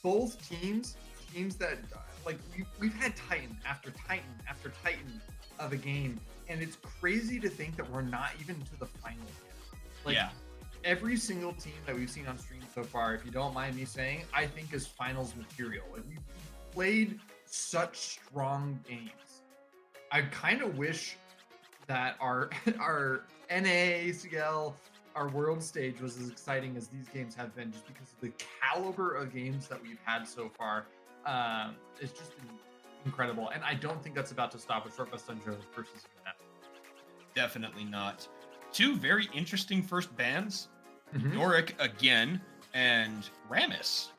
both teams that like we've had Titan after Titan after Titan of a game, and it's crazy to think that we're not even to the final yet. Like Yeah. every single team that we've seen on stream so far, if you don't mind me saying, I think is finals material. Like we've played such strong games. I kind of wish that our our NAACL, our world stage was as exciting as these games have been, just because of the caliber of games that we've had so far. It's just been incredible, and I don't think that's about to stop with Short Bus Dungeon versus UNF. Definitely not. Two very interesting first bans. Mhm. Yorick again and Rammus.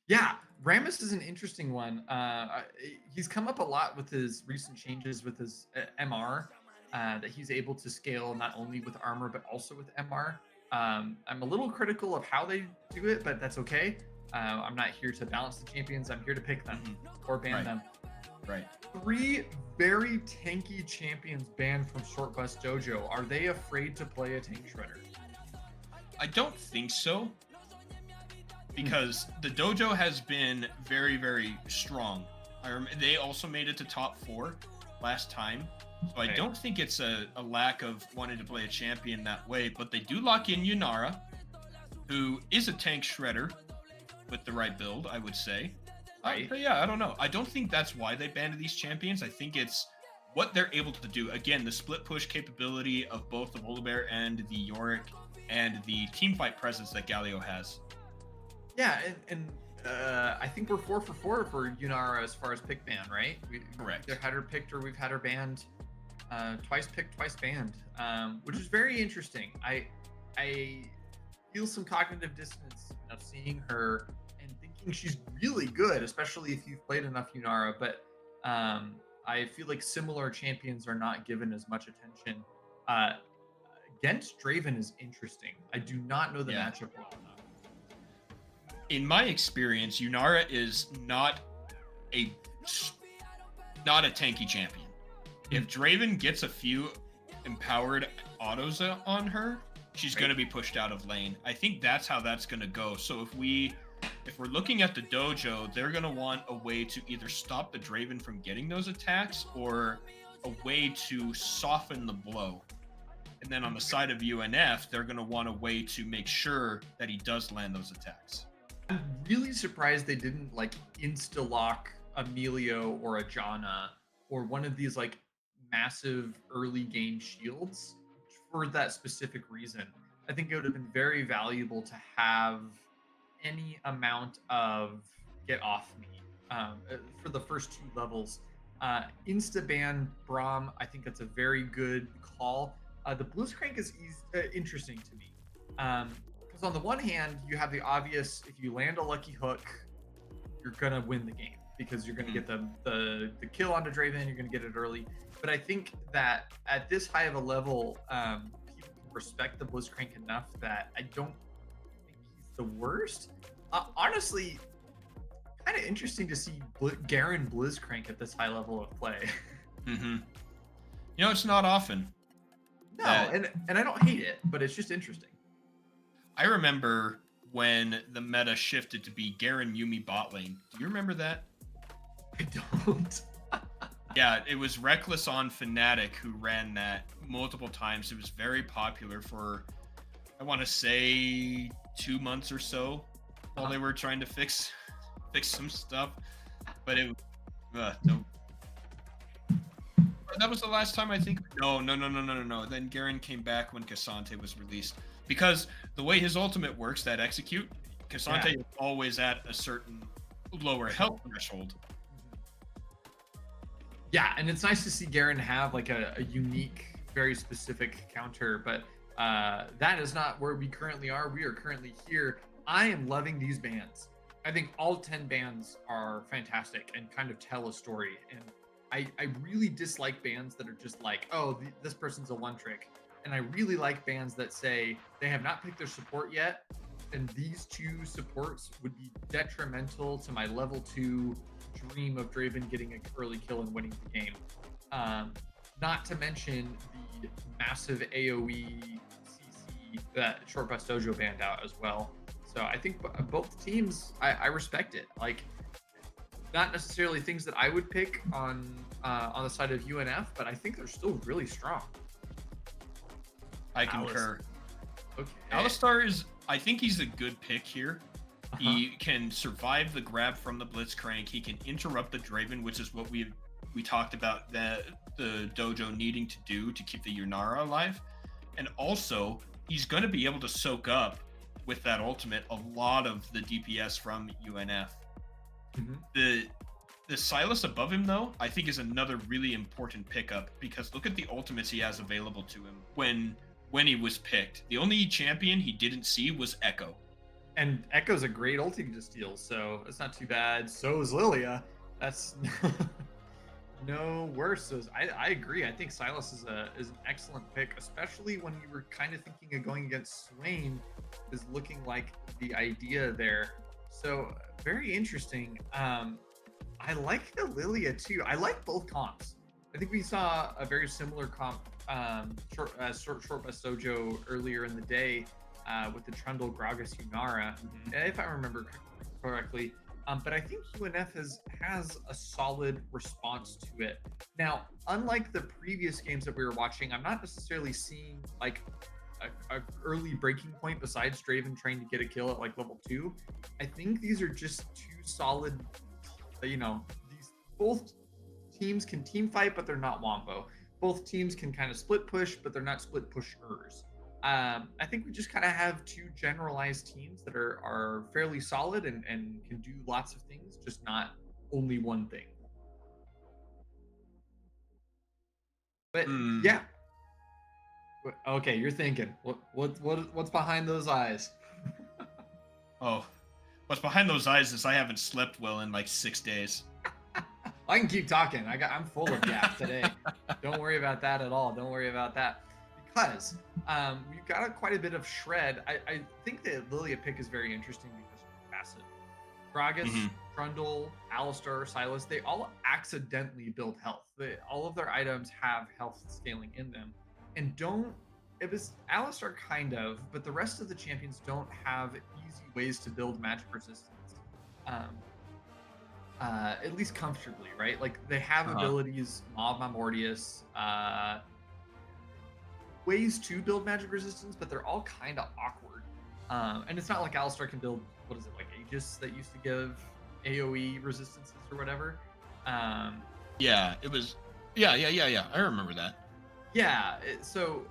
Yeah, Rammus is an interesting one. He's come up a lot with his recent changes with his MR, that he's able to scale not only with armor but also with MR. I'm a little critical of how they do it, but that's okay. I'm not here to balance the champions. I'm here to pick them or ban Right. them. Right. 3 very tanky champions banned from Short Bus Dojo. Are they afraid to play a tank shredder? I don't think so. Because the dojo has been very, very strong. They also made it to top 4 last time. So I Okay. don't think it's a lack of wanting to play a champion that way. But they do lock in Yunara, who is a tank shredder with the right build, I would say. Right. But yeah, I don't know. I don't think that's why they banned these champions. I think it's what they're able to do. Again, the split push capability of both the Volibear and the Yorick, and the team fight presence that Galio has. Yeah, and I think we're 4 for 4 for Yunara as far as pick ban, right? We Correct. either had her picked or we've had her banned. Twice picked, twice banned, which is very interesting. I feel some cognitive dissonance of seeing her and thinking she's really good, especially if you've played enough Yunara. But I feel like similar champions are not given as much attention. Against Draven is interesting. I do not know the Yeah. matchup well enough. In my experience, Yunara is not a tanky champion. If Draven gets a few empowered autos on her, she's going to be pushed out of lane. I think that's how that's going to go. So if we're looking at the dojo, they're going to want a way to either stop the Draven from getting those attacks or a way to soften the blow. And then on the side of UNF, they're going to want a way to make sure that he does land those attacks. I'm really surprised they didn't like insta lock Emilio or a Janna or one of these like massive early game shields for that specific reason. I think it would have been very valuable to have any amount of get off me for the first 2 levels. Insta ban Braum, I think that's a very good call. The Blitzcrank is interesting to me. Because on the one hand, you have the obvious, if you land a lucky hook, you're gonna win the game because you're gonna get the kill onto Draven, you're gonna get it early. But I think that at this high of a level, people can respect the Blitzcrank enough that I don't think he's the worst. Honestly, kind of interesting to see Garen Blitzcrank at this high level of play. Mm-hmm. You know, it's not often. No, and I don't hate it, but it's just interesting. I remember when the meta shifted to be Garen Yumi bot lane. Do you remember that? I don't. Yeah, it was Reckless on Fnatic who ran that multiple times. It was very popular for, I want to say, 2 months or so while they were trying to fix some stuff. But it no. That was the last time I think. No. Then Garen came back when Cassante was released. Because the way his ultimate works, that execute, Cassante is always at a certain lower health threshold. Yeah, and it's nice to see Garen have like a unique, very specific counter, but that is not where we currently are. We are currently here. I am loving these bans. I think all 10 bans are fantastic and kind of tell a story. And I really dislike bans that are just like, oh, this person's a one trick. And I really like bans that say they have not picked their support yet, and these 2 supports would be detrimental to my level 2 dream of Draven getting an early kill and winning the game. Not to mention the massive AoE CC that Short Bus Dojo banned out as well. So I think both teams, I respect it. Like, not necessarily things that I would pick on the side of UNF, but I think they're still really strong. I concur. Okay. Alistar is, I think he's a good pick here. Uh-huh. He can survive the grab from the Blitzcrank. He can interrupt the Draven, which is what we talked about that the dojo needing to do to keep the Yunara alive. And also, he's going to be able to soak up with that ultimate a lot of the DPS from UNF. Mm-hmm. The Sylas above him, though, I think is another really important pickup, because look at the ultimates he has available to him when he was picked. The only champion he didn't see was Echo. And Echo's a great ulti to steal, so it's not too bad. So is Lilia. That's no worse. So I agree. I think Sylas is an excellent pick, especially when you were kind of thinking of going against Swain, is looking like the idea there. So very interesting. I like the Lilia too. I like both comps. I think we saw a very similar comp, short best dojo earlier in the day with the Trundle Gragas Yunara, if I remember correctly. But I think UNF has a solid response to it. Now, unlike the previous games that we were watching, I'm not necessarily seeing like a early breaking point besides Draven trying to get a kill at like level 2. I think these are just two solid, these both teams can team fight, but they're not Wombo. Both teams can kind of split push, but they're not split pushers. I think we just kind of have two generalized teams that are fairly solid and can do lots of things, just not only one thing. But yeah. Okay, you're thinking what's behind those eyes? Oh, what's behind those eyes is I haven't slept well in like 6 days. I can keep talking. I'm full of gap today. Don't worry about that at all. Don't worry about that. Because we've got quite a bit of shred. I think the Lilia pick is very interesting because of the facet. Gragas, Trundle, Alistar, Sylas, they all accidentally build health. All of their items have health scaling in them. And it was Alistar kind of, but the rest of the champions don't have easy ways to build magic resistance. At least comfortably, right? Like they have abilities, Maw Mortius, ways to build magic resistance, but they're all kind of awkward. And it's not like Alistar can build, what is it, like Aegis that used to give AoE resistances or whatever. Yeah, it was. Yeah. I remember that. Yeah. So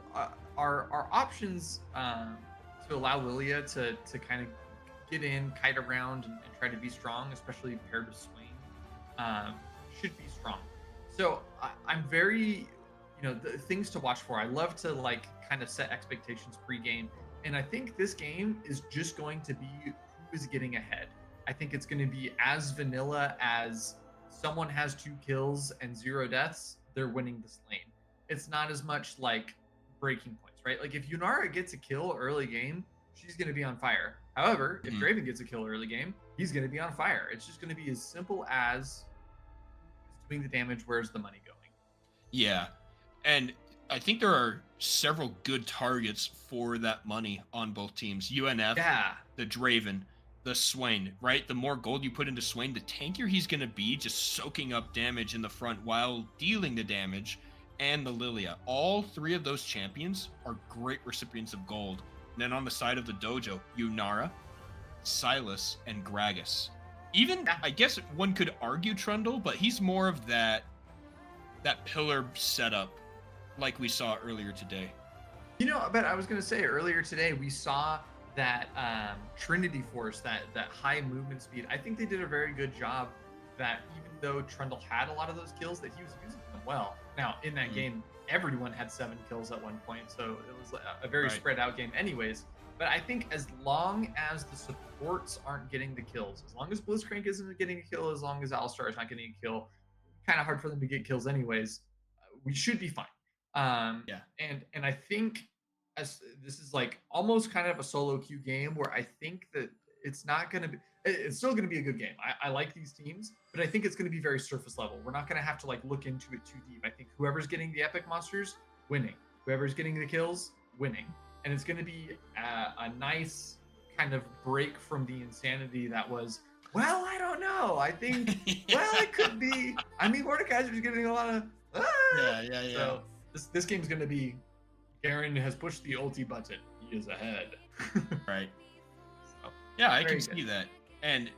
our options to allow Lilia to kind of get in, kite around, and try to be strong, especially paired with Swain, should be strong. So I'm very, the things to watch for. I love to like kind of set expectations pre-game, and I think this game is just going to be who is getting ahead. I think it's going to be as vanilla as someone has 2 kills and 0 deaths, they're winning this lane. It's not as much like breaking points, right? Like if Yunara gets a kill early game, she's going to be on fire. However, if Draven gets a kill early game, he's going to be on fire. It's just going to be as simple as doing the damage. Where's the money going? Yeah. And I think there are several good targets for that money on both teams. UNF, the Draven, the Swain, right? The more gold you put into Swain, the tankier he's going to be, just soaking up damage in the front while dealing the damage. And the Lilia. All 3 of those champions are great recipients of gold. And then on the side of the dojo, Yunara, Sylas, and Gragas. Even, I guess one could argue Trundle, but he's more of that pillar setup like we saw earlier today. But I was going to say earlier today, we saw that Trinity Force, that high movement speed. I think they did a very good job that even though Trundle had a lot of those kills, that he was using them well. Now, in that game, everyone had 7 kills at one point, so it was a very spread out game anyways. But I think as long as the supports aren't getting the kills, as long as Blitzcrank isn't getting a kill, as long as Alistar is not getting a kill, kind of hard for them to get kills anyways, we should be fine. And I think as this is like almost kind of a solo queue game where I think that it's not going to be, it's still going to be a good game. I like these teams, but I think it's going to be very surface level. We're not going to have to like look into it too deep. I think whoever's getting the epic monsters, winning. Whoever's getting the kills, winning. And it's going to be a nice kind of break from the insanity that was. Well, I don't know. I think. Well, it could be. I mean, Mordekaiser's getting a lot of. Ah! Yeah. So this game's gonna be. Garen has pushed the ulti button. He is ahead. Right. So, yeah, I Very can good. see that. And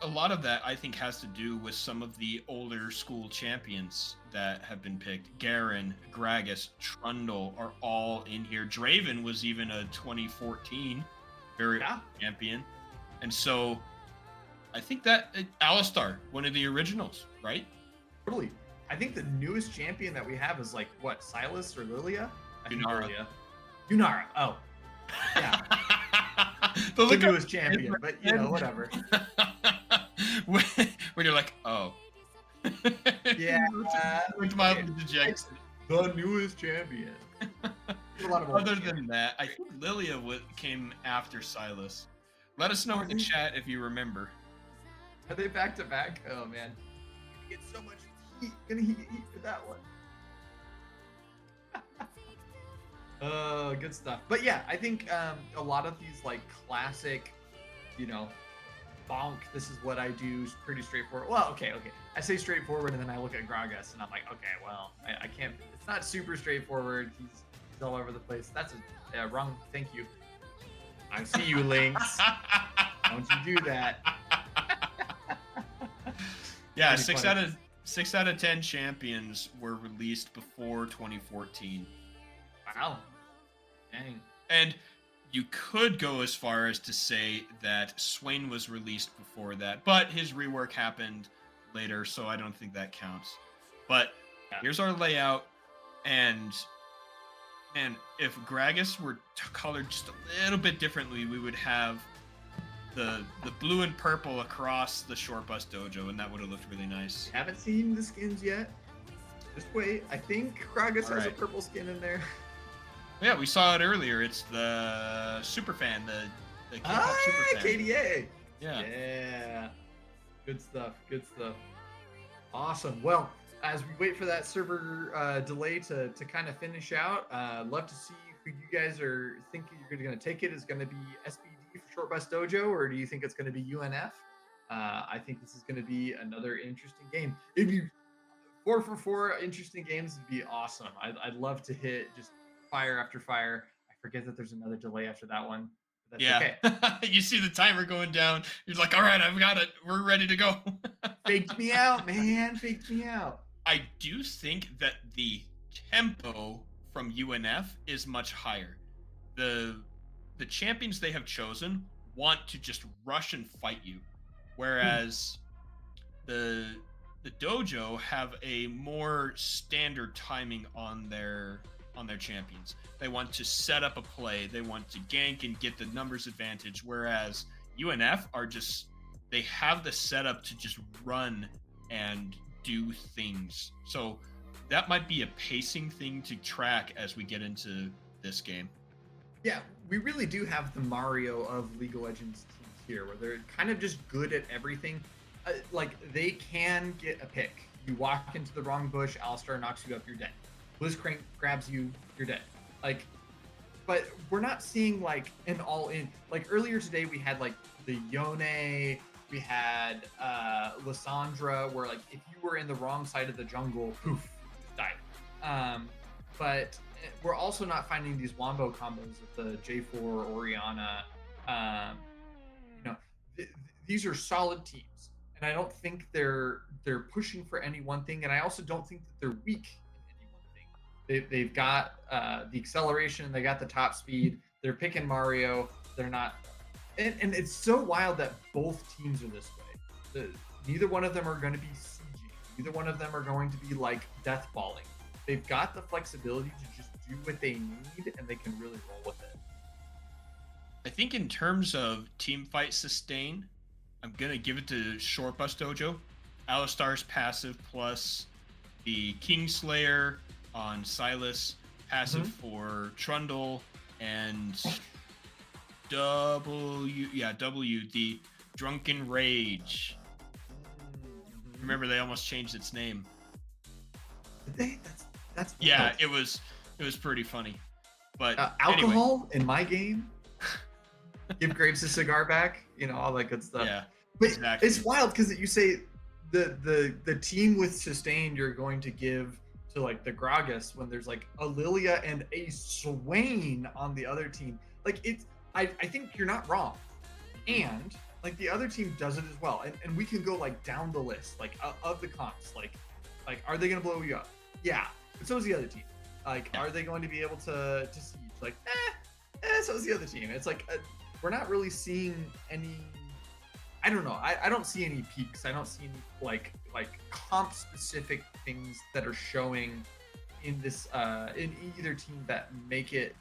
a lot of that, I think, has to do with some of the older school champions that have been picked. Garen, Gragas, Trundle are all in here. Draven was even a 2014 very Yeah. champion. And so I think that Alistar, one of the originals, right? Totally. I think the newest champion that we have is like what, Silas or Lilia? I think Yunara. Lilia. Yunara. Oh, yeah. The The look newest champion, but you know, whatever. when you're like, oh. Yeah. Looked mildly dejected. The newest champion. A lot of Other than that, I think Lilia came after Silas. Let us know in the chat if you remember. Are they back to back? Oh man, you get so much heat. Gonna get heat for that one. Oh, good stuff. But yeah, I think a lot of these like classic, you know, bonk. This is what I do. Is pretty straightforward. Well, okay. I say straightforward, and then I look at Gragas, and I'm like, okay, well, I can't. It's not super straightforward. He's all over the place. That's a wrong. Thank you. I see you, Lynx. Don't you do that? Yeah, Pretty six funny. out of 10 champions were released before 2014. Wow. Dang. And you could go as far as to say that Swain was released before that, but his rework happened later, so I don't think that counts. But Yeah. here's our layout, and if Gragas were colored just a little bit differently, we would have the blue and purple across the Short Bus Dojo, and that would have looked really nice. Haven't seen the skins yet. Just wait. I think Gragas has a Alright. purple skin in there. Yeah, we saw it earlier. It's the Superfan, the K-pop Superfan. KDA. Yeah. Yeah. Good stuff. Good stuff. Awesome. Well, as we wait for that server delay to kind of finish out, love to see who you guys are thinking you're going to take it. Is going to be SBD for Short Bus Dojo, or do you think it's going to be UNF? I think this is going to be another interesting game. If you 4 for 4 interesting games would be awesome. I'd love to hit just fire after fire. I forget that there's another delay after that one. But that's Yeah. okay. You see the timer going down. You're like, all right, I've got it. We're ready to go. Faked me out, man. Faked me out. I do think that the tempo from UNF is much higher. The champions they have chosen want to just rush and fight you, whereas the dojo have a more standard timing on their champions. They want to set up a play, they want to gank and get the numbers advantage, whereas UNF are just, they have the setup to just run and do things. So that might be a pacing thing to track as we get into this game. Yeah, we really do have the Mario of League of Legends teams here, where they're kind of just good at everything. Like, they can get a pick. You walk into the wrong bush, Alistar knocks you up, you're dead. Blitzcrank grabs you, you're dead. Like, but we're not seeing like an all-in. Like earlier today, we had like the Yone, we had Lissandra, where like if you were in the wrong side of the jungle, poof, died. But we're also not finding these wombo combos with the J4 Oriana. These are solid teams, and I don't think they're pushing for any one thing, and I also don't think that they're weak in any one thing. They've got the acceleration, they got the top speed. They're picking Mario. They're not, and it's so wild that both teams are this way. Neither one of them are going to be sieging. Neither one of them are going to be like death balling. They've got the flexibility to just do what they need, and they can really roll with it. I think in terms of team fight sustain, I'm going to give it to Short Bus Dojo. Alistar's passive plus the Kingslayer on Silas, passive for Trundle, and W, the Drunken Rage. Remember, they almost changed its name. Did they? That's Yeah, it was pretty funny. But alcohol in my game. Give Graves a cigar back, all that good stuff. Yeah, But it's exactly. wild because you say the team with sustained you're going to give to like the Gragas when there's like a Lilia and a Swain on the other team. Like I think you're not wrong. Mhm. And like the other team does it as well. And we can go like down the list, like of the comps. Like are they gonna blow you up? Yeah. But so is the other team. Like, Yeah, are they going to be able to siege? Like, so is the other team. It's like we're not really seeing any. I don't know. I don't see any peaks. I don't see any like comp specific things that are showing in this in either team that make it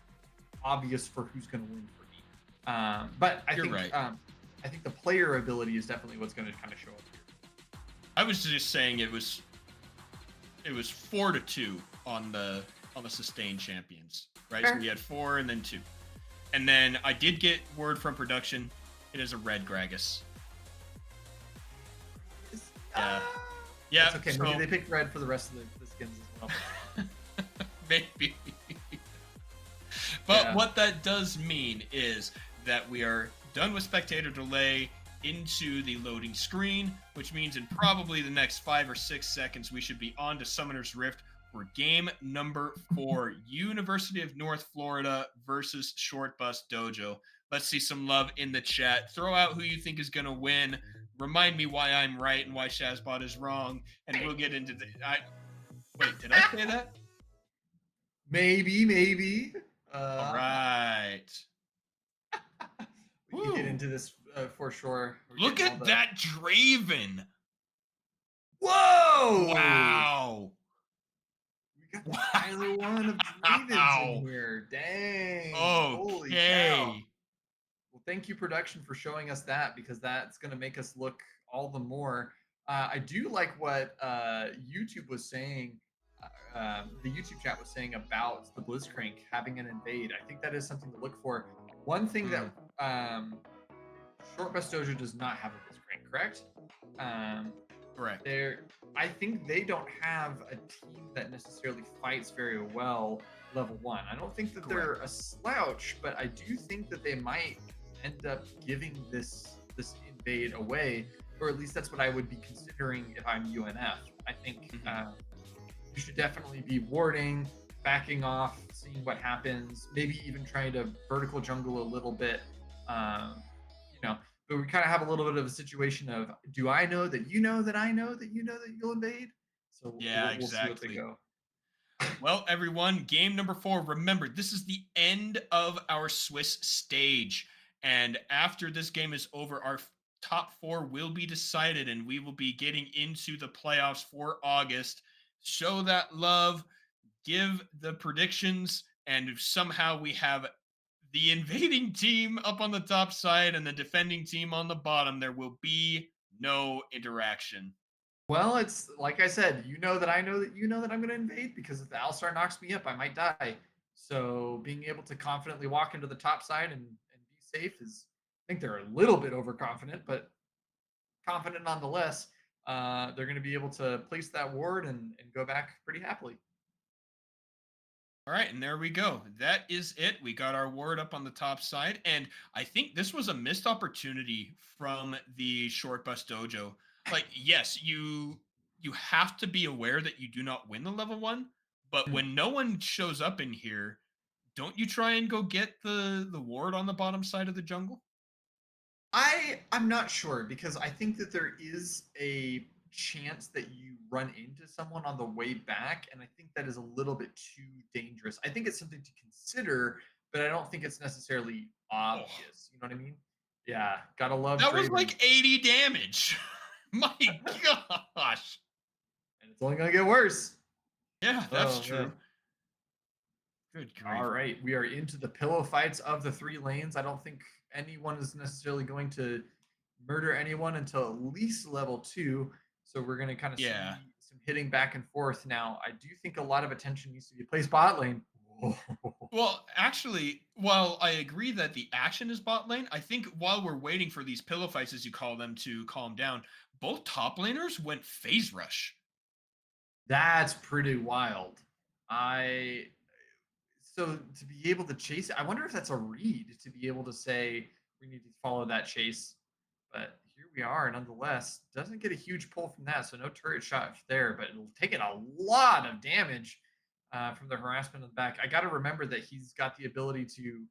obvious for who's going to win for me. But you're right. I think the player ability is definitely what's going to kind of show up here. I was just saying it was 4-2 on the sustained champions, right? So Fair. we had 4 and then 2. And then I did get word from production. It is a red Gragas. It's, Yeah. that's Yeah. okay. Maybe So they picked red for the rest of the skins as well. maybe. But Yeah. what that does mean is that we are done with spectator delay into the loading screen, which means in probably the next 5 or 6 seconds, we should be on to Summoner's Rift for game number 4, University of North Florida versus Short Bus Dojo. Let's see some love in the chat. Throw out who you think is going to win. Remind me why I'm right and why Shazbot is wrong, and we'll get into the. Wait, did I say that? Maybe. All Uh, right. we can get Woo. into this for sure. We're Look getting all at the. that Draven. Whoa! Wow. We got the Tyler one of Dravens in Wow. here. Dang! Holy cow! Okay. Well, thank you, production, for showing us that because that's going to make us look all the more. I do like what YouTube was saying. The YouTube chat was saying about the Blitzcrank having an invade. I think that is something to look for. One thing that Mm, um, Short Bus Dojo does not have a Blitzcrank, correct? Um, correct. they're, I think they don't have a team that necessarily fights very well level 1. I don't think that they're Correct. a slouch, but I do think that they might end up giving this invade away, or at least that's what I would be considering if I'm UNF. I think Mhm. you should definitely be warding, backing off, seeing what happens, maybe even trying to vertical jungle a little bit. Um, you know, but we kind of have a little bit of a situation of, do I know that you know that I know that you know that you'll invade? So Yeah, we'll see what they exactly. go. Well, everyone, game number 4. Remember, this is the end of our Swiss stage. And after this game is over, our top 4 will be decided, and we will be getting into the playoffs for August. Show that love, give the predictions, and if somehow we have the invading team up on the top side and the defending team on the bottom, there will be no interaction. Well, it's like I said, you know that I know that you know that I'm going to invade because if the Alistar knocks me up, I might die. So being able to confidently walk into the top side and be safe is, I think they're a little bit overconfident, but confident nonetheless. They're going to be able to place that ward and go back pretty happily. All right, and there we go. That is it. We got our word up on the top side, and I think this was a missed opportunity from the Short Bus Dojo. Like, yes, you have to be aware that you do not win the level 1, but when no one shows up in here, don't you try and go get the ward on the bottom side of the jungle? I'm not sure because I think that there is a chance that you run into someone on the way back, and I think that is a little bit too dangerous. I think it's something to consider, but I don't think it's necessarily Oh, obvious. You know what I mean? Yeah, gotta love that was Draven, like 80 damage. My gosh. and it's only gonna get worse. Yeah, that's Oh true. man. Good All grief. right, we are into the pillow fights of the 3 lanes. I don't think anyone is necessarily going to murder anyone until at least level 2. So we're going to kind of Yeah. see some hitting back and forth. Now, I do think a lot of attention needs to be placed bot lane. Whoa. Well, actually, while I agree that the action is bot lane, I think while we're waiting for these pillow fights, as you call them, to calm down, both top laners went phase rush. That's pretty wild. I so to be able to chase it, I wonder if that's a read to be able to say We need to follow that chase. But here we are, nonetheless. Doesn't get a huge pull from that, so no turret shot there, but it'll take it a lot of damage from the harassment in the back. I got to remember that he's got the ability to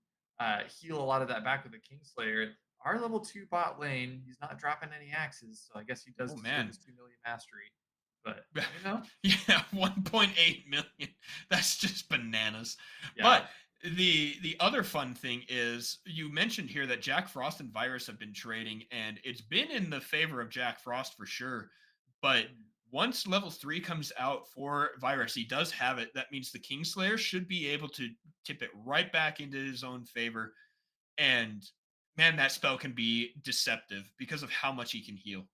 heal a lot of that back with the Kingslayer. Our level 2 bot lane, he's not dropping any axes, so I guess he does Oh deserve man. his 2 million mastery. But, you know, Yeah, 1.8 million. That's just bananas. yeah. But the other fun thing is you mentioned here that Jack Frost and Virus have been trading, and it's been in the favor of Jack Frost for sure. But Mm. once level 3 comes out for Virus, he does have it. That means the Kingslayer should be able to tip it right back into his own favor. And man, that spell can be deceptive because of how much he can heal.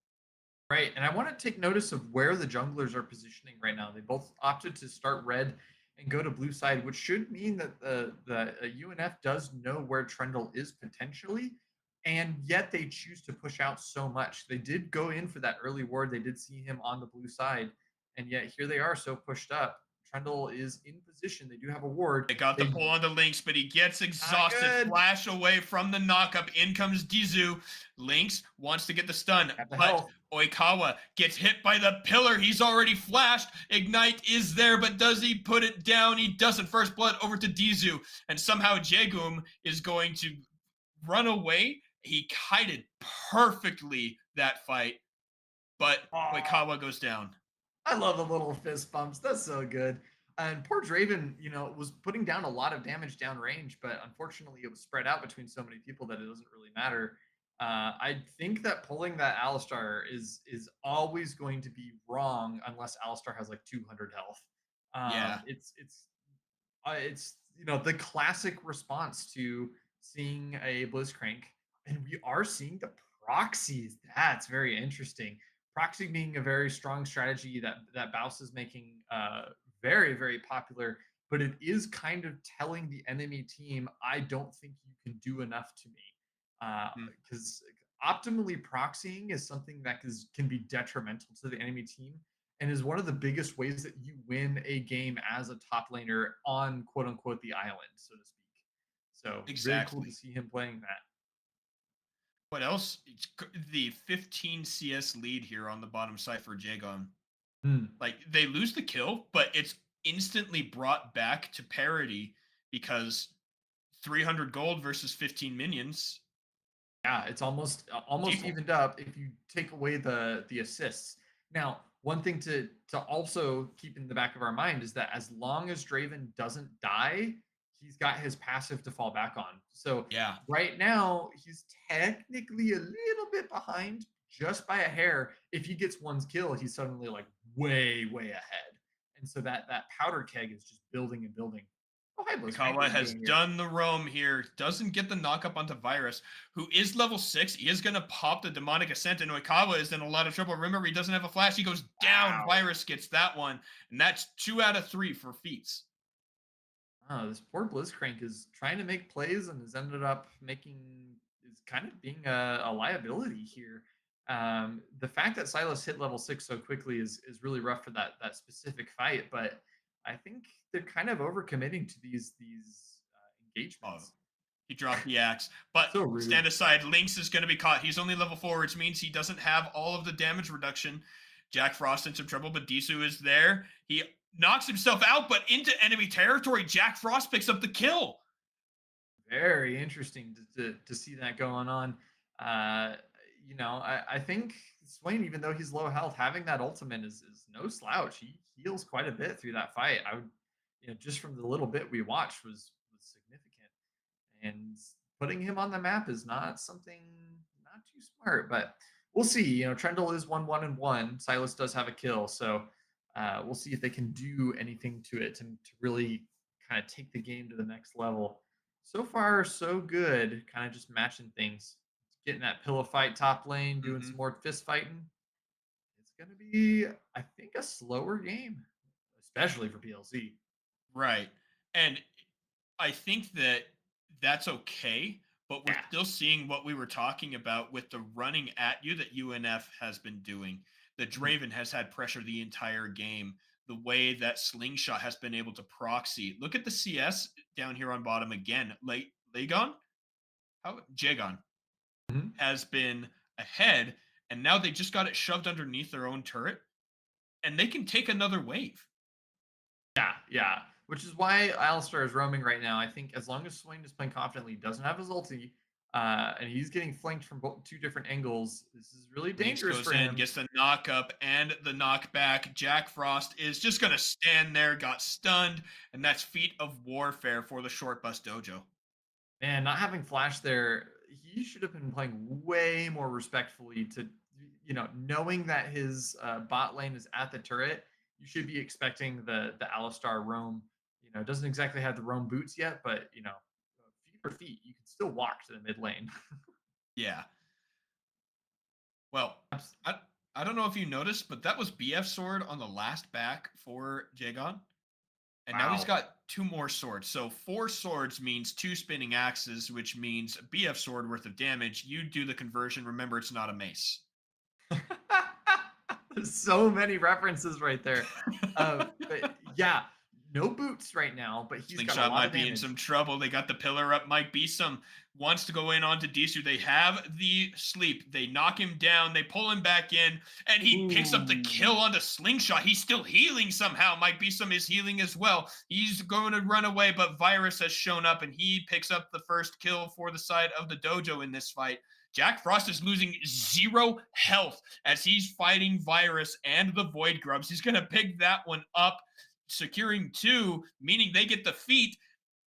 Right, and I want to take notice of where the junglers are positioning right now. They both opted to start red and go to blue side, which should mean that the UNF does know where Trundle is potentially, and yet they choose to push out so much. They did go in for that early ward. They did see him on the blue side, and yet here they are so pushed up. Trundle is in position. They do have a ward. They got the They pull on the Lynx, but he gets not exhausted. good. Flash away from the knockup. In comes Dizu. Lynx wants to get the stun, Got the but health. Oikawa gets hit by the pillar. He's already flashed. Ignite is there, but does he put it down? He doesn't. First blood over to Dizu, and somehow Jegum is going to run away. He kited perfectly that fight, but Aw. Oikawa goes down. I love the little fist bumps. That's so good. And poor Draven, was putting down a lot of damage downrange, but unfortunately it was spread out between so many people that it doesn't really matter. I think that pulling that Alistar is always going to be wrong unless Alistar has like 200 health. Yeah, It's the classic response to seeing a Blitzcrank, and we are seeing the proxies. That's very interesting. Proxy being a very strong strategy that Baus is making very very popular, but it is kind of telling the enemy team, I don't think you can do enough to me, mm, because optimally proxying is something that can be detrimental to the enemy team and is one of the biggest ways that you win a game as a top laner on quote unquote the island, so to speak. So really cool to exactly. see him playing that. What else? The 15 CS lead here on the bottom side for Jagon. Hmm. Like they lose the kill, but it's instantly brought back to parity because 300 gold versus 15 minions Yeah, it's almost equal. evened up if you take away the assists. Now, one thing to also keep in the back of our mind is that as long as Draven doesn't die, he's got his passive to fall back on. So Yeah, right now, he's technically a little bit behind just by a hair. If he gets one's kill, he's suddenly like way ahead. And so that powder keg is just building and building. Oh, hi, Blitzcrank. Mikawa What are you has doing here? done the roam here. Doesn't get the knockup onto Virus, who is level 6. He is going to pop the Demonic Ascent, and Oikawa is in a lot of trouble. Remember, he doesn't have a flash. He goes down. Wow. Virus gets that one, and that's 2 out of 3 for feats. Oh, this poor Blitzcrank is trying to make plays and has ended up is kind of being a liability here. The fact that Silas hit level 6 so quickly is really rough for that specific fight, but I think they're kind of overcommitting to these Oh, engagements. he dropped the axe. But So rude. stand aside. Lynx is going to be caught. He's only level 4, which means he doesn't have all of the damage reduction. Jack Frost in some trouble, but Disu is there. He knocks himself out, but into enemy territory. Jack Frost picks up the kill. Very interesting to see that going on. Uh, I think Swain, even though he's low health, having that ultimate is no slouch. He heals quite a bit through that fight. I would, just from the little bit we watched was significant. And putting him on the map is not something not too smart, but we'll see. Trendle is 1-1-1. Silas does have a kill, so we'll see if they can do anything to it to really kind of take the game to the next level. So far, so good. Kind of just matching things, getting that pillow fight top lane, doing Mm-hmm. some more fist fighting. It's gonna be, I think, a slower game, especially for PLC. Right. And I think that that's okay, but we're Yeah. still seeing what we were talking about with the running at you that UNF has been doing. The Mhm. Draven has had pressure the entire game. The way that Slingshot has been able to proxy. Look at the CS down here on bottom again. Lagon? How Jagon? Mhm. has been ahead, and now they just got it shoved underneath their own turret, and they can take another wave. Yeah, yeah. Which is why Alistar is roaming right now. I think as long as Swain is playing confidently, doesn't have his ulti, and he's getting flanked from two different angles, this is really Lynx dangerous goes for in, him. gets the knock up and the knockback. Jack Frost is just going to stand there, got stunned, and that's feat of warfare for the Short Bus Dojo. And not having Flash there, he should have been playing way more respectfully to, knowing that his bot lane is at the turret, you should be expecting the Alistar roam. It doesn't exactly have the roam boots yet, but, feet for feet, you can still walk to the mid lane. Yeah. Well, Abs- I, I don't know if you noticed, but that was BF sword on the last back for Jagon. And now he's Wow. got two more swords. So four swords means two spinning axes, which means BF sword worth of damage. You do the conversion. Remember, it's not a mace. There's so many references right there. But yeah, no boots right now, but he's got a Slingshot lot might of be in some damage. trouble. They got the pillar up. Mike Beeson wants to go in onto Disu. They have the sleep. They knock him down. They pull him back in, and he picks up the Ooh. kill onto Slingshot. He's still healing somehow. Mike Beeson is healing as well. He's going to run away, but Virus has shown up, and he picks up the first kill for the side of the dojo in this fight. Jack Frost is losing 0 health as he's fighting Virus and the Void Grubs. He's going to pick that one up, securing 2, meaning they get the feat,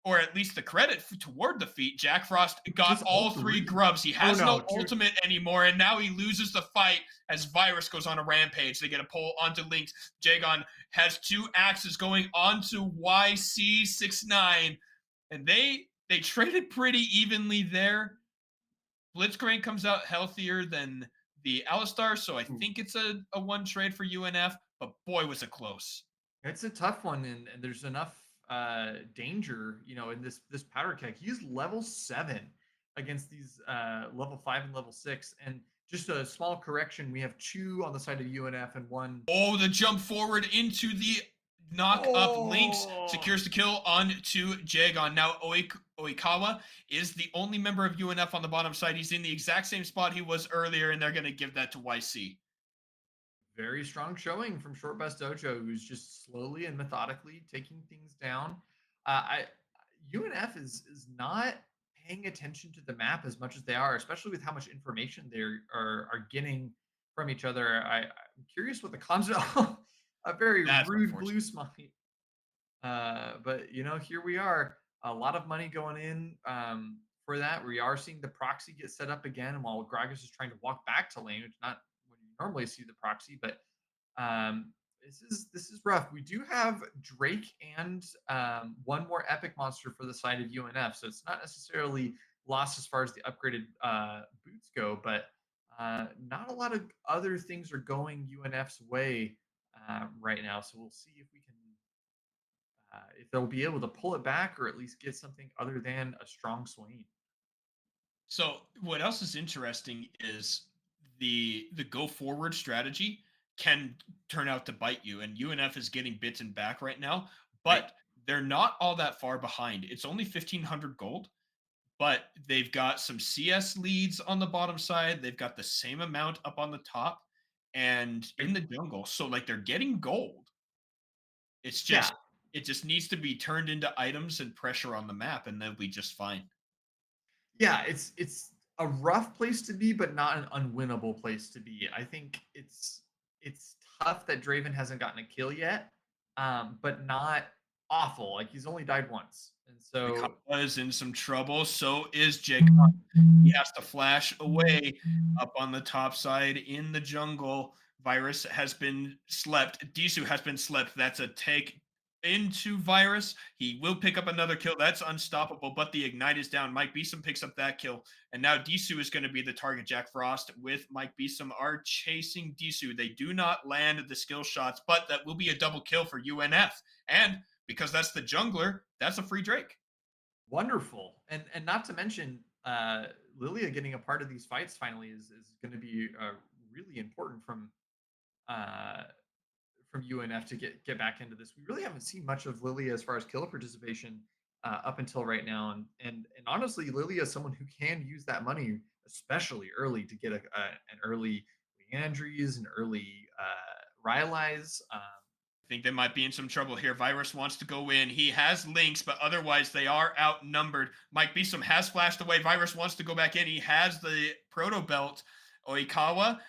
or at least the credit toward the feat. Jack Frost got Just all all 3 three? grubs. He Oh has no, no dude. ultimate anymore, and now he loses the fight as Virus goes on a rampage. They get a pull onto Lynx. Jagon has 2 axes going onto YC69, and they traded pretty evenly there. Blitzcrank comes out healthier than the Alistar, so I Ooh. think it's a one trade for UNF, but boy, was it close. It's a tough one, and there's enough danger, in this powder keg. He's level 7 against these level 5 and level 6. And just a small correction, we have 2 on the side of UNF and 1. Oh, the jump forward into the knock up. Lynx Oh, secures the kill onto Jagon. Now Oikawa is the only member of UNF on the bottom side. He's in the exact same spot he was earlier, and they're going to give that to YC. very strong showing from Short Best Dojo, who's just slowly and methodically taking things down. I UNF is not paying attention to the map as much as they are, especially with how much information they are getting from each other. I'm curious what the concept. A very That's rude blue unfortunate. smite. But here we are. A lot of money going in for that. We are seeing the proxy get set up again, while Gragas is trying to walk back to lane, which is not when you normally see the proxy. But this is rough. We do have Drake and one more epic monster for the side of UNF, so it's not necessarily lost as far as the upgraded boots go, but not a lot of other things are going UNF's way right now. So we'll see if they'll be able to pull it back or at least get something other than a strong Swain. So what else is interesting is the go forward strategy can turn out to bite you, and UNF is getting bitten back right now, Right. but they're not all that far behind. It's only 1,500 gold, but they've got some CS leads on the bottom side. They've got the same amount up on the top and in Right. the jungle. So like they're getting gold. It's Yeah. just it just needs to be turned into items and pressure on the map, and they'll be just fine. Yeah, it's a rough place to be, but not an unwinnable place to be. I think it's tough that Draven hasn't gotten a kill yet, but not awful. Like he's only died once, and so Oikawa is in some trouble. So is Jake. He has to flash away up on the top side in the jungle. Virus has been slept. Disu has been slept. That's a take into Virus. He will pick up another kill. That's unstoppable, but the Ignite is down. Mike Beeson picks up that kill. And now Disu is going to be the target. Jack Frost with Mike Beeson are chasing Disu. They do not land the skill shots, but that will be a double kill for UNF. And because that's the jungler, that's a free Drake. wonderful. And not to mention, Lilia getting a part of these fights finally is going to be really important uh, from UNF to get back into this. We really haven't seen much of Lilia as far as kill participation up until right now, and honestly, Lilia is someone who can use that money especially early, to get an early Leandries, an early Rylai's. I think they might be in some trouble here. Virus wants to go in. He has links, but otherwise they are outnumbered. Mike Beeson has flashed away. Virus wants to go back in. He has the proto belt. Oikawa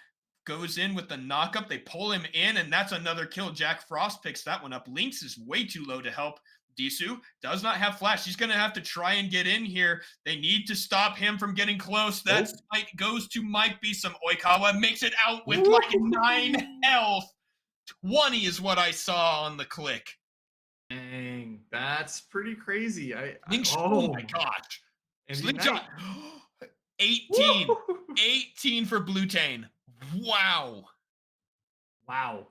goes in with the knockup. They pull him in, and that's another kill. Jack Frost picks that one up. Lynx is way too low to help. Disu does not have flash. He's going to have to try and get in here. They need to stop him from getting close. That fight goes to Mike Beeson. Oikawa makes it out with like 9 health. 20 is what I saw on the click. Dang, that's pretty crazy. Oh my gosh. And Slingshot. 18. 18 for Bluetane. Wow. Wow.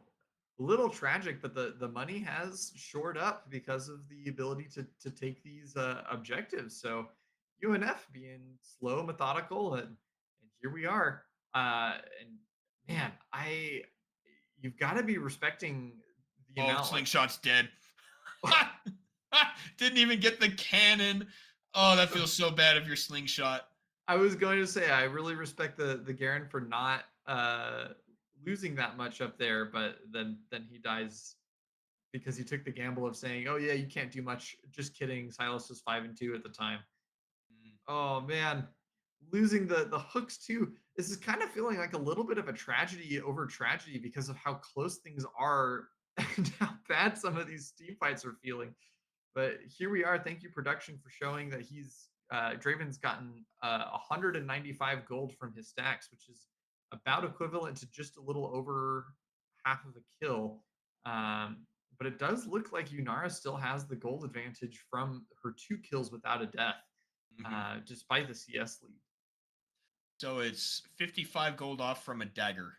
A little tragic, but the money has shored up because of the ability to take these objectives. So UNF being slow, methodical, and here we are. And man, you've got to be respecting the amount. Slingshot's dead. Didn't even get the cannon. Oh, that feels so bad if you're Slingshot. I was going to say I really respect the Garen for not losing that much up there, but then he dies because he took the gamble of saying, "Oh yeah, you can't do much." Just kidding. Silas was 5-2 at the time. Oh man, losing the hooks too. This is kind of feeling like a little bit of a tragedy over tragedy because of how close things are and how bad some of these team fights are feeling. But here we are. Thank you, production, for showing that Draven's gotten 195 gold from his stacks, which is about equivalent to just a little over half of a kill. But it does look like Yunara still has the gold advantage from her 2 kills without a death, despite the CS lead. So it's 55 gold off from a dagger.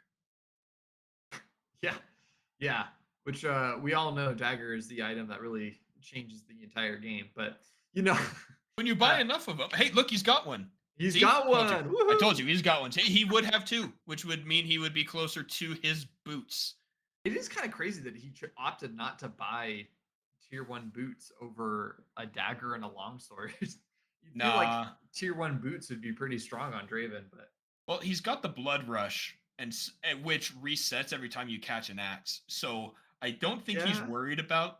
Yeah. Which we all know dagger is the item that really changes the entire game. But, when you buy enough of them, hey, look, he's got one. He's got one. I told you, he's got one. He would have 2, which would mean he would be closer to his boots. It is kind of crazy that he opted not to buy tier 1 boots over a dagger and a longsword. You feel like tier 1 boots would be pretty strong on Draven, but well, he's got the blood rush, and which resets every time you catch an axe. So I don't think he's worried about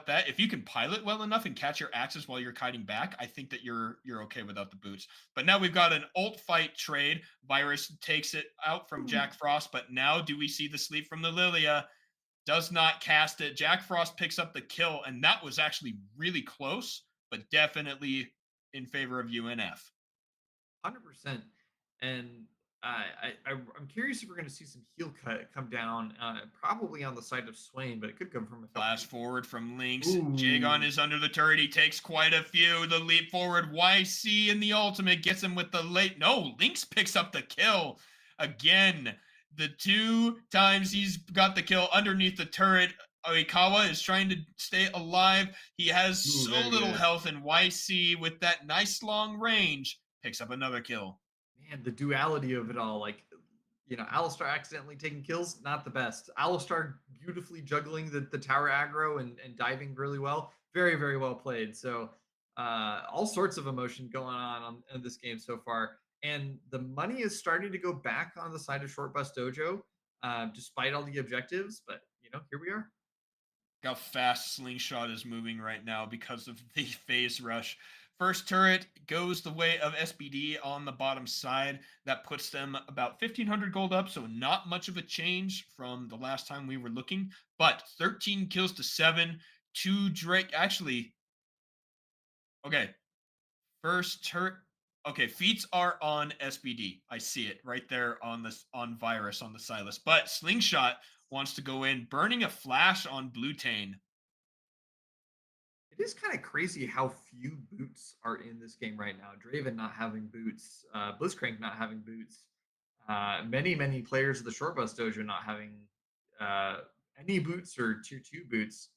that. If you can pilot well enough and catch your axes while you're kiting back, I think that you're okay without the boots. But now we've got an ult fight trade. Virus takes it out from Jack Frost, but now do we see the sleep from the Lilia? Does not cast it. Jack Frost picks up the kill, and that was actually really close, but definitely in favor of UNF. 100%. And I'm curious if we're going to see some heal cut come down, probably on the side of Swain, but it could come from a flash forward from Lynx. Jagon is under the turret. He takes quite a few. The leap forward. YC in the ultimate gets him with the late. No, Lynx picks up the kill again. The 2 times he's got the kill underneath the turret. Oikawa is trying to stay alive. He has so little health, and YC with that nice long range picks up another kill. Man, the duality of it all, like, Alistar accidentally taking kills, not the best. Alistar beautifully juggling the tower aggro and diving really well. Very, very well played. So all sorts of emotion going on in this game so far. And the money is starting to go back on the side of Short Bus Dojo, despite all the objectives. But, here we are. How fast Slingshot is moving right now because of the phase rush. First turret goes the way of SBD on the bottom side. That puts them about 1,500 gold up, so not much of a change from the last time we were looking. But 13 kills to 7. 2 Drake. Actually, okay. First turret. Okay, feats are on SBD. I see it right there on Virus on the Silas. But Slingshot wants to go in, burning a flash on Bluetane. It is kind of crazy how few boots are in this game right now. Draven not having boots, Blitzcrank not having boots, many players of the Short Bus Dojo not having any boots or tier 2 boots,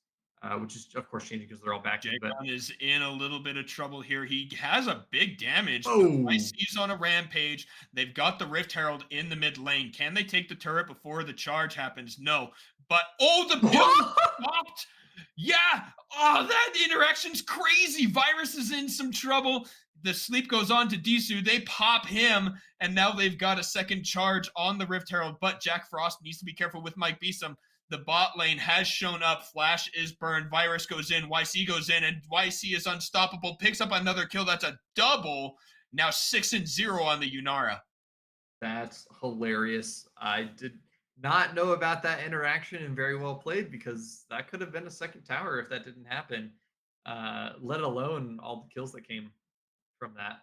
which is of course changing because they're all back. Jagon is in a little bit of trouble here. He has a big damage. He's on a rampage. They've got the Rift Herald in the mid lane. Can they take the turret before the charge happens? No. But the build stopped Yeah. Oh, that interaction's crazy. Virus is in some trouble. The sleep goes on to Disu. They pop him, and now they've got a second charge on the Rift Herald. But Jack Frost needs to be careful with Mike Beeson. The bot lane has shown up. Flash is burned. Virus goes in. YC goes in, and YC is unstoppable. Picks up another kill. That's a double. Now 6-0 on the Yunara. That's hilarious. I did not know about that interaction and very well played because that could have been a second tower if that didn't happen. Let alone all the kills that came from that.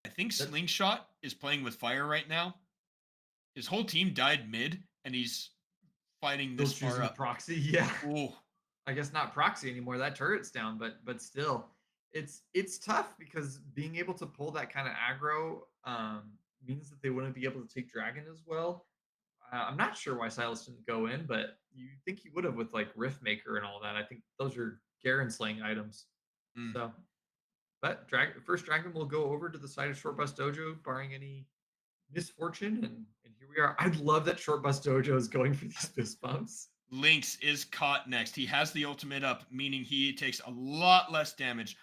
I think That's Slingshot is playing with fire right now. His whole team died mid, and he's fighting still this far choosing the up. proxy. Yeah. Oh, I guess not proxy anymore. That turret's down, but still, it's tough because being able to pull that kind of aggro means that they wouldn't be able to take dragon as well. I'm not sure why Silas didn't go in, but you think he would have with like Riftmaker and all that. I think those are Garen slaying items. mm. So, but first dragon will go over to the side of Short Bus Dojo, barring any misfortune, and here we are. I'd love that Short Bus Dojo is going for these fist bumps. Lynx is caught next. He has the ultimate up, meaning he takes a lot less damage.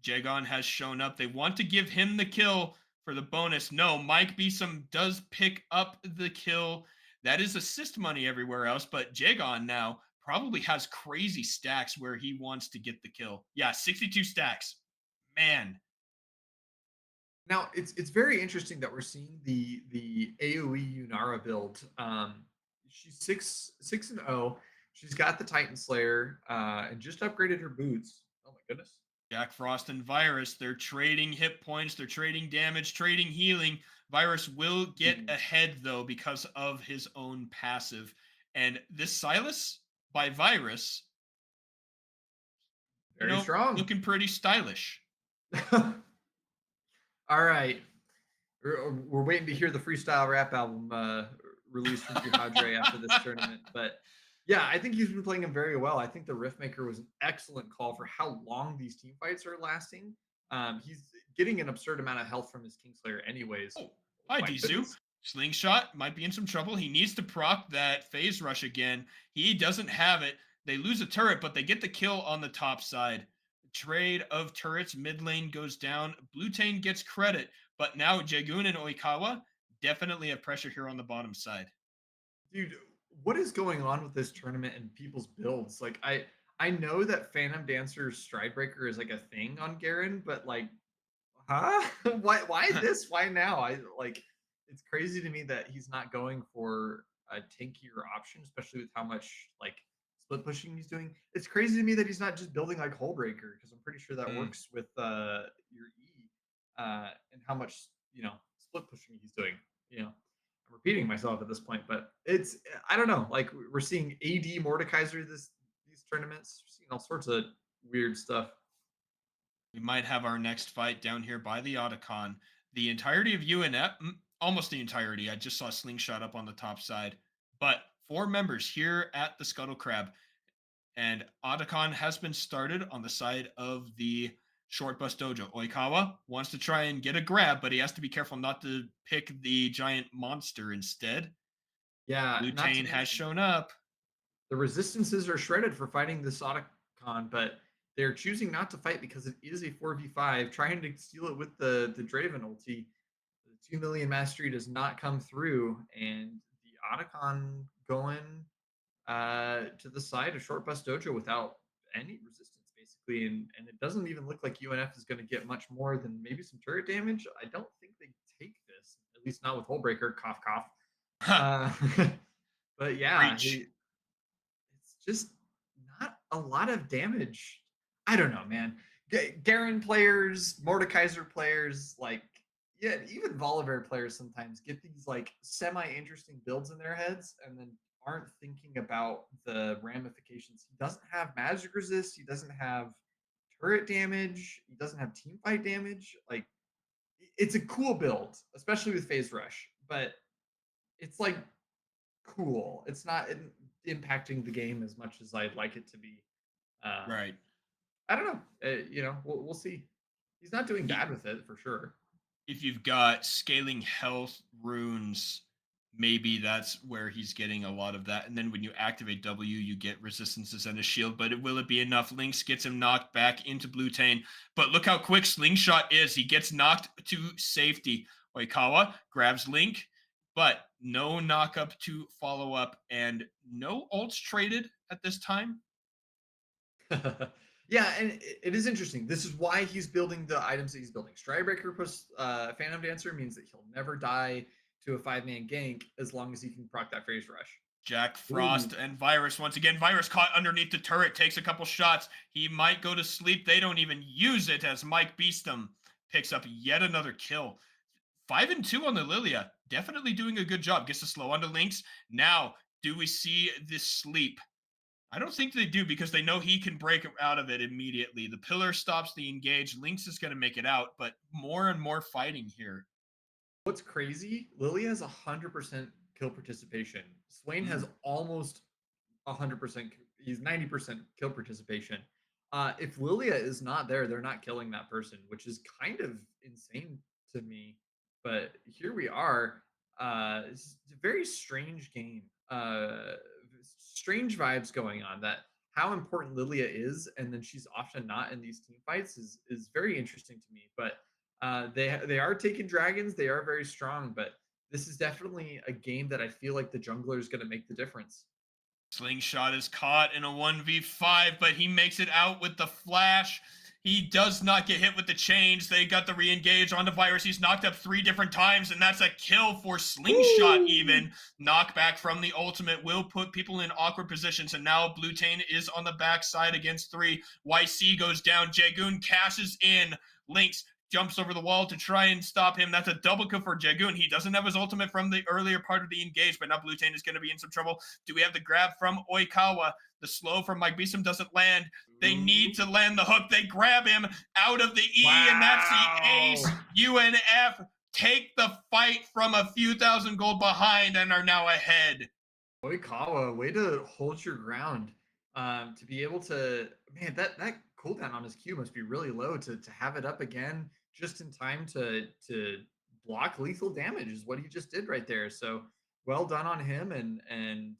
Jagon has shown up. They want to give him the kill for the bonus. No, Mike Beeson does pick up the kill. That is assist money everywhere else, but Jagon now probably has crazy stacks where he wants to get the kill. Yeah, 62 stacks. Man, Now it's very interesting that we're seeing the AOE Yunara build. She's 6-0. She's got the Titan Slayer and just upgraded her boots. Oh my goodness. Jack Frost and Virus, they're trading hit points, they're trading damage, trading healing. Virus will get Mm, ahead though because of his own passive. And this Silas by Virus, very strong. looking pretty stylish. All right. We're waiting to hear the freestyle rap album released from Jihadre after this tournament. But yeah, I think he's been playing him very well. I think the Riftmaker was an excellent call for how long these team fights are lasting. He's getting an absurd amount of health from his Kingslayer, anyways. Oh, hi My Dizu. goodness. Slingshot might be in some trouble. He needs to proc that phase rush again. He doesn't have it. They lose a turret, but they get the kill on the top side. Trade of turrets, mid lane goes down. Blutane gets credit, but now Jagun and Oikawa definitely have pressure here on the bottom side. Dude, what is going on with this tournament and people's builds? Like I know that Phantom Dancer's Stridebreaker is like a thing on Garen, but like, huh? Why this? Why now? I like it's crazy to me that he's not going for a tankier option, especially with how much like split pushing he's doing. It's crazy to me that he's not just building like Hullbreaker, because I'm pretty sure that Mm. works with your E and how much split pushing he's doing. I'm repeating myself at this point, but it's I don't know. Like we're seeing AD Mordekaiser these tournaments, we're seeing all sorts of weird stuff. We might have our next fight down here by the Otacon. The entirety of UNF, almost the entirety. I just saw Slingshot up on the top side, but 4 members here at the Scuttle Crab. And Otacon has been started on the side of the Short Bus Dojo. Oikawa wants to try and get a grab, but he has to be careful not to pick the giant monster instead. Yeah, not to Lutane has mention shown up. the resistances are shredded for fighting the Otacon, but they're choosing not to fight because it is a 4v5, trying to steal it with the Draven ulti. The 2 million mastery does not come through, and the Otacon going to the side of Short Bus Dojo without any resistance, basically. And it doesn't even look like UNF is going to get much more than maybe some turret damage. I don't think they take this, at least not with Hullbreaker. Cough, cough. Uh, but yeah, Reach. it's just not a lot of damage. I don't know, man. Garen players, Mordekaiser players, like yeah, even Volibear players sometimes get these like semi-interesting builds in their heads and then aren't thinking about the ramifications. He doesn't have magic resist, he doesn't have turret damage, he doesn't have team fight damage. Like it's a cool build, especially with phase rush, but it's like cool. It's not impacting the game as much as I'd like it to be. Um, Right. I don't know. We'll see. He's not doing Y- bad with it for sure. If you've got scaling health runes, maybe that's where he's getting a lot of that. And then when you activate W, you get resistances and a shield. But will it be enough? Lynx gets him knocked back into Blutane. But look how quick Slingshot is. He gets knocked to safety. Oikawa grabs Link, but no knock up to follow up and no ults traded at this time. Yeah, and it is interesting. This is why he's building the items that he's building. Stridebreaker plus Phantom Dancer means that he'll never die to a 5-man gank as long as he can proc that phase rush. Jack Ooh. Frost and Virus once again. Virus caught underneath the turret, takes a couple shots. He might go to sleep. They don't even use it as Mike Beestum picks up yet another kill. 5-2 on the Lilia. Definitely doing a good job. Gets the slow onto Lynx. Now, do we see this sleep? I don't think they do because they know he can break out of it immediately. The pillar stops the engage. Lynx is going to make it out, but more and more fighting here. What's crazy? Lily has 100% kill participation. Swain has Mm. almost 100%. He's 90% kill participation. If Lilia is not there, they're not killing that person, which is kind of insane to me. But here we are. It's a very strange game. Strange vibes going on. That how important Lilia is, and then she's often not in these team fights is very interesting to me. But they are taking dragons. They are very strong, but this is definitely a game that I feel like the jungler is going to make the difference. Slingshot is caught in a 1v5, but he makes it out with the flash. He does not get hit with the chains. They got the re-engage on the Virus. He's knocked up 3 different times, and that's a kill for Slingshot even. Knockback from the ultimate will put people in awkward positions, and now Blutane is on the backside against 3. YC goes down. Jagoon cashes in. Lynx jumps over the wall to try and stop him. That's a double kill for Jagoon. He doesn't have his ultimate from the earlier part of the engage, but now Blutane is going to be in some trouble. Do we have the grab from Oikawa? The slow from Mike Beeson doesn't land. They need to land the hook. They grab him out of the E, and that's the ace. UNF take the fight from a few thousand gold behind and are now ahead. Oikawa, way to hold your ground. To be able to, man, that cooldown on his Q must be really low to have it up again just in time to block lethal damage is what he just did right there. So well done on him, and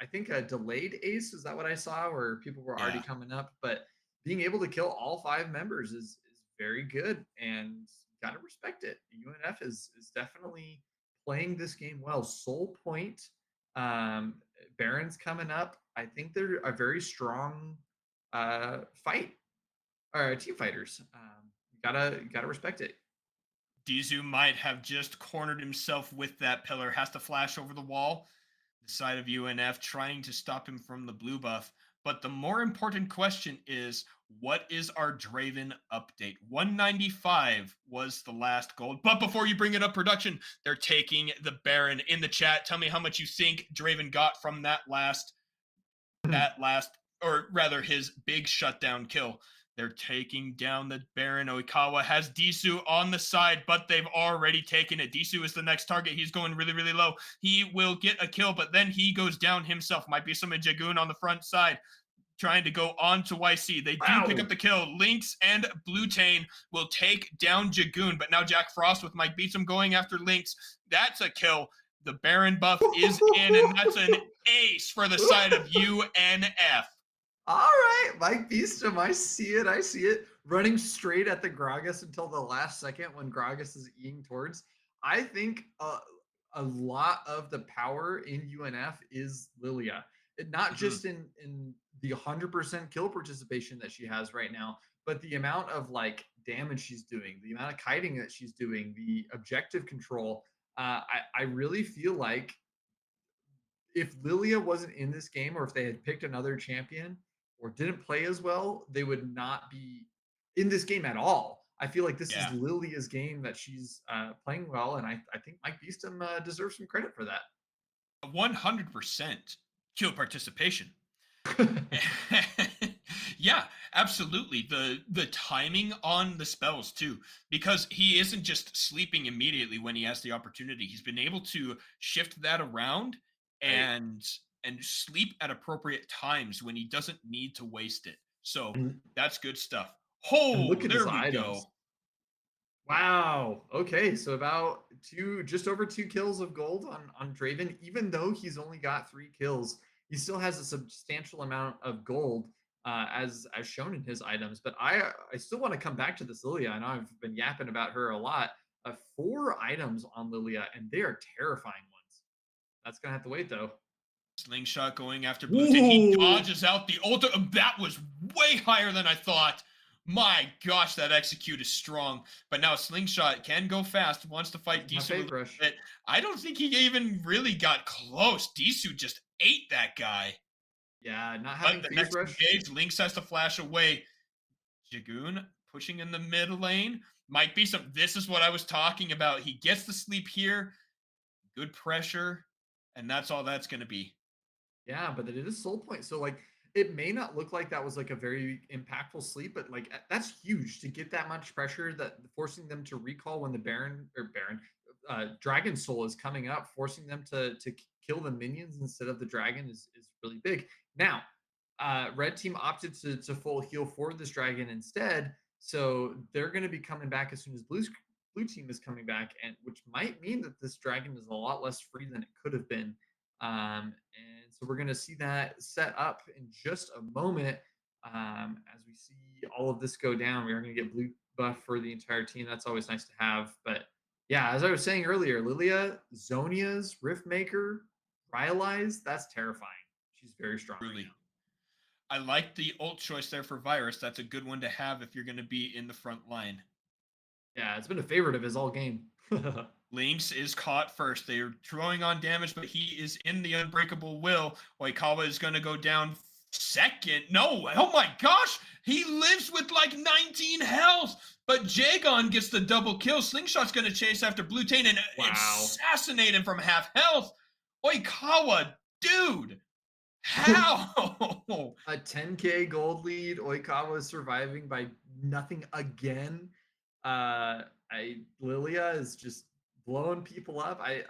I think a delayed ace is that what I saw where people were already Yeah. coming up, but being able to kill all 5 members is very good and gotta respect it. UNF is definitely playing this game well. Soul Point, Baron's coming up. I think they're a very strong fight or team fighters. You gotta respect it. Dizu might have just cornered himself with that pillar, has to flash over the wall. The side of UNF trying to stop him from the blue buff. But the more important question is, what is our Draven update? 195 was the last gold. But before you bring it up, production, they're taking the Baron in the chat. Tell me how much you think Draven got from that last, or rather his big shutdown kill. They're taking down the Baron. Oikawa has Disu on the side, but they've already taken it. Disu is the next target. He's going really, really low. He will get a kill, but then he goes down himself. Might be some Jagoon on the front side trying to go on to YC. They do pick up the kill. Lynx and Blutane will take down Jagoon, but now Jack Frost with Mike Beeson going after Lynx. That's a kill. The Baron buff is in, and that's an ace for the side of UNF. All right, Mike Beestum, I see it. I see it. Running straight at the Gragas until the last second when Gragas is eating towards. I think a lot of the power in UNF is Lilia. Not just in the 100% kill participation that she has right now, but the amount of like damage she's doing, the amount of kiting that she's doing, the objective control. I really feel like if Lilia wasn't in this game or if they had picked another champion or didn't play as well, they would not be in this game at all. I feel like this is Yeah, Lilia's game that she's playing well, and I think Mike Beeston deserves some credit for that. 100% kill participation. Yeah, absolutely. The timing on the spells too, because he isn't just sleeping immediately when he has the opportunity. He's been able to shift that around Right. and sleep at appropriate times when he doesn't need to waste it. So And, that's good stuff. and Oh, look at his there we items. go. Wow. Okay, so about just over 2 kills of gold on Draven. Even though he's only got 3 kills, he still has a substantial amount of gold, as shown in his items. But I still want to come back to this Lilia. I know I've been yapping about her a lot. 4 items on Lilia, and they are terrifying ones. That's gonna have to wait though. Slingshot going after Blue Tin. He Ooh. dodges out the ult. That was way higher than I thought. My gosh, that execute is strong. But now Slingshot can go fast, wants to fight My Disu a fave little brush. bit. I don't think he even really got close. Disu just ate that guy. Yeah, not But having the phase next rush. engage, Lynx has to flash away. Jagoon pushing in the mid lane. Might be some. This is what I was talking about. He gets the sleep here. Good pressure. And that's all that's going to be. Yeah, but it is soul point. So like it may not look like that was like a very impactful sleep, but like that's huge to get that much pressure that forcing them to recall when the Dragon Soul is coming up, forcing them to kill the minions instead of the dragon is really big. Now, red team opted to full heal for this dragon instead, so they're going to be coming back as soon as blue team is coming back, and which might mean that this dragon is a lot less free than it could have been. And so we're going to see that set up in just a moment. As we see all of this go down, we are going to get blue buff for the entire team. That's always nice to have. But yeah, as I was saying earlier, Lilia, Zonia's Riftmaker, Rylai's, that's terrifying. She's very strong right Truly. now. I like the ult choice there for Virus. That's a good one to have if you're going to be in the front line. Yeah, it's been a favorite of his all game. Lynx is caught first. They are throwing on damage, but he is in the Unbreakable Will. Oikawa is going to go down second. No, oh my gosh. He lives with like 19 health. But Jagon gets the double kill. Slingshot's going to chase after Blue Tain and Wow. assassinate him from half health. Oikawa, dude. How? A 10K gold lead. Oikawa is surviving by nothing again. Lilia is just blowing people up. I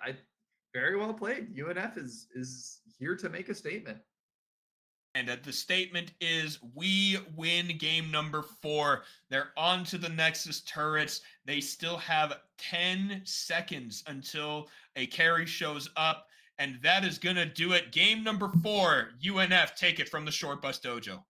very well played. UNF is here to make a statement. And the statement is we win game number 4. They're on to the Nexus turrets. They still have 10 seconds until a carry shows up. And that is going to do it. Game number 4, UNF take it from the Short Bus Dojo.